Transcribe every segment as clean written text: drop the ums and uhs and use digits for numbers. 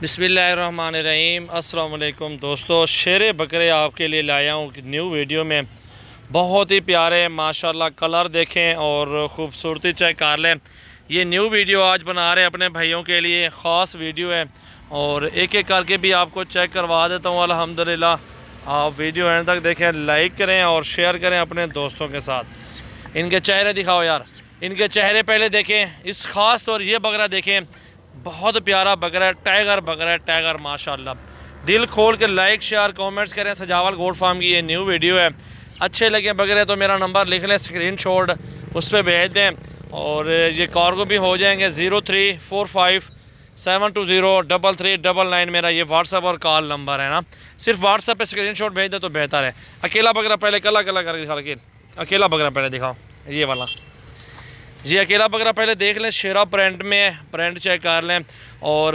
बिस्मिल्लाहिर्रहमानिर्रहीम। अस्सलाम वालेकुम दोस्तों, शेर बकरे आपके लिए लाया हूँ न्यू वीडियो में। बहुत ही प्यारे माशाल्लाह, कलर देखें और ख़ूबसूरती चेक कर लें। ये न्यू वीडियो आज बना रहे हैं अपने भाइयों के लिए, ख़ास वीडियो है और एक एक करके भी आपको चेक करवा देता हूँ अल्हम्दुलिल्लाह। आप वीडियो एंड तक देखें, लाइक करें और शेयर करें अपने दोस्तों के साथ। इनके चेहरे दिखाओ यार, इनके चेहरे पहले देखें। इस ख़ास तौर ये बकरा देखें, बहुत प्यारा बकरा है, टाइगर बकरा है, टाइगर माशाल्लाह। दिल खोल के लाइक शेयर कमेंट्स करें। सजावल गोट फार्म की ये न्यू वीडियो है। अच्छे लगे बकरे तो मेरा नंबर लिख लें, स्क्रीनशॉट उस पर भेज दें और ये कार्गो भी हो जाएंगे। 0345720399 मेरा ये व्हाट्सअप और कॉल नंबर है ना। सिर्फ व्हाट्सअप पे स्क्रीनशॉट भेज दे तो बेहतर है। अकेला बकरा पहले कला कला करके दिखा के, अकेला बकरा पहले दिखाओ, ये वाला। जी अकेला बकरा पहले देख लें, शेरा प्रिंट में है, प्रिंट चेक कर लें और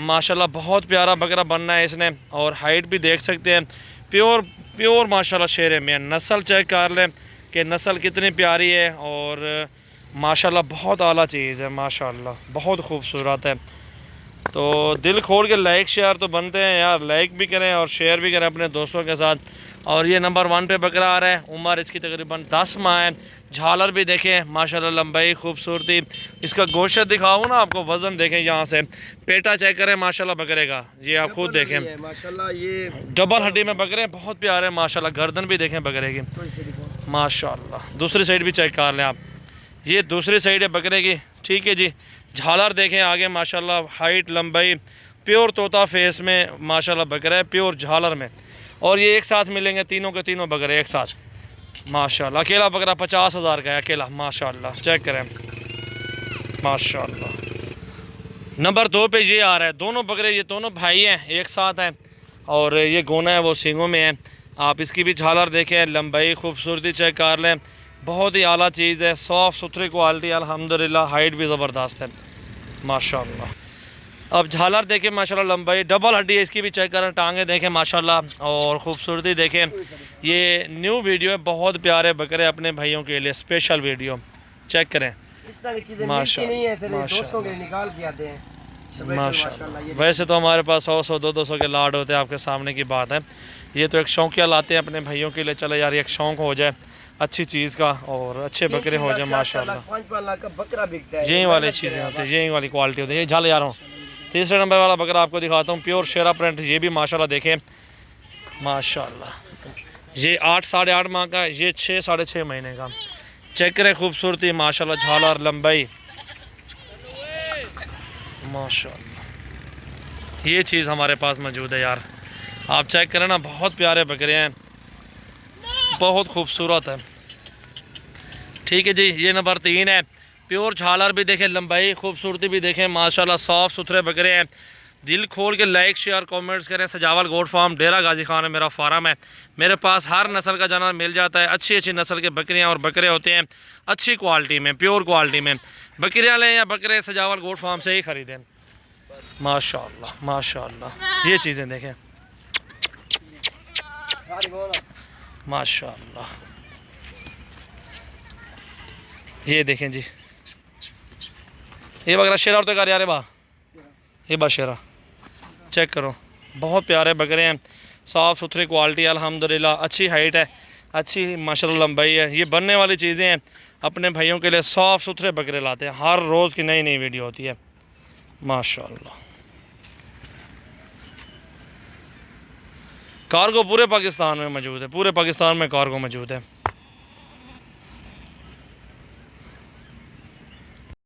माशाल्लाह बहुत प्यारा बकरा बनना है इसने। और हाइट भी देख सकते हैं, प्योर प्योर माशाल्लाह शेरे में। नस्ल चेक कर लें कि नस्ल कितनी प्यारी है और माशाल्लाह बहुत आला चीज़ है, माशाल्लाह बहुत खूबसूरत है। तो दिल खोल के लाइक शेयर तो बनते हैं यार, लाइक भी करें और शेयर भी करें अपने दोस्तों के साथ। और ये नंबर 1 पे बकरा आ रहा है। उम्र इसकी तकरीबन 10 माह है। झालर भी देखें माशाल्लाह, लंबाई खूबसूरती। इसका गोश्त दिखाऊँ ना आपको, वज़न देखें यहाँ से, पेटा चेक करें माशाल्लाह बकरे का, ये आप खुद देखें माशाल्लाह। ये डबल हड्डी में बकरे बहुत प्यारे माशाल्लाह। गर्दन भी देखें बकरे की माशाल्लाह। दूसरी साइड भी चेक कर लें आप, ये दूसरी साइड है बकरे की, ठीक है जी। झालर देखें आगे माशाल्लाह, हाइट लंबाई प्योर तोता फेस में माशाल्लाह बकरा है, प्योर झालर में। और ये एक साथ मिलेंगे तीनों के तीनों बकरे एक साथ माशाल्लाह। अकेला बकरा 50,000 का है अकेला माशाल्लाह, चेक करें माशाल्लाह। नंबर 2 पे ये आ रहा है। दोनों बकरे ये दोनों भाई हैं, एक साथ हैं और ये गोना है वो सींगों में है। आप इसकी भी झालर देखें, लंबाई खूबसूरती चेक कर लें, बहुत ही आला चीज़ है, सॉफ्ट सुथरी क्वालिटी अल्हम्दुलिल्लाह। हाइट भी ज़बरदस्त है माशाल्लाह। अब झालर देखें माशाल्लाह, लंबाई डबल हड्डी है इसकी भी चेक करें, टांगे देखें माशाल्लाह और ख़ूबसूरती देखें। ये न्यू वीडियो है, बहुत प्यारे बकरे अपने भाइयों के लिए स्पेशल वीडियो, चेक करें माशाल्लाह। वैसे तो हमारे पास 100 200 के लाड होते हैं, आपके सामने की बात है। ये तो एक शौकिया लाते हैं अपने भाइयों के लिए, चलो यार एक शौक़ हो जाए अच्छी चीज़ का और अच्छे बकरे हो जाए माशाल्लाह। 5 लाख का बकरा बिकता है, यही वाली चीज़ें होती है, यही वाली क्वालिटी होती है। ये झाल यार हूँ, तीसरे नंबर वाला बकरा आपको दिखाता हूँ, प्योर शेरा प्रिंट। ये भी माशाल्लाह देखें माशाल्लाह, ये 8 साढ़े 8 माह का, ये 6 साढ़े 6 महीने का। चेक करें खूबसूरती माशाल्लाह, झालर लंबाई माशाल्लाह। ये चीज़ हमारे पास मौजूद है यार, आप चेक करें ना, बहुत प्यारे बकरे हैं, बहुत खूबसूरत है। ठीक है जी, ये नंबर 3 है। प्योर झालर भी देखें, लंबाई खूबसूरती भी देखें माशाल्लाह, साफ़ सुथरे बकरे हैं। दिल खोल के लाइक शेयर कमेंट्स करें। सजावल गोट फार्म डेरा गाजी खान है मेरा फार्म है। मेरे पास हर नस्ल का जानवर मिल जाता है। अच्छी अच्छी नस्ल के बकरियां और बकरे होते हैं, अच्छी क्वालिटी में, प्योर क्वालिटी में। बकरियां लें या बकरे, सजावल गोट फार्म से ही ख़रीदें माशाल्लाह माशाल्लाह। ये चीज़ें देखें माशाल्लाह, ये देखें जी। ये बकरा शेरा और तो यार बा, ये बा शेरा चेक करो, बहुत प्यारे बकरे हैं, साफ़ सुथरी क्वालिटी अल्हम्दुलिल्लाह। अच्छी हाइट है, अच्छी माशाल्लाह लंबाई है। ये बनने वाली चीज़ें हैं, अपने भाइयों के लिए साफ़ सुथरे बकरे लाते हैं। हर रोज़ की नई नई वीडियो होती है माशाल्लाह। कार्गो पूरे पाकिस्तान में मौजूद है, पूरे पाकिस्तान में कार्गो मौजूद है।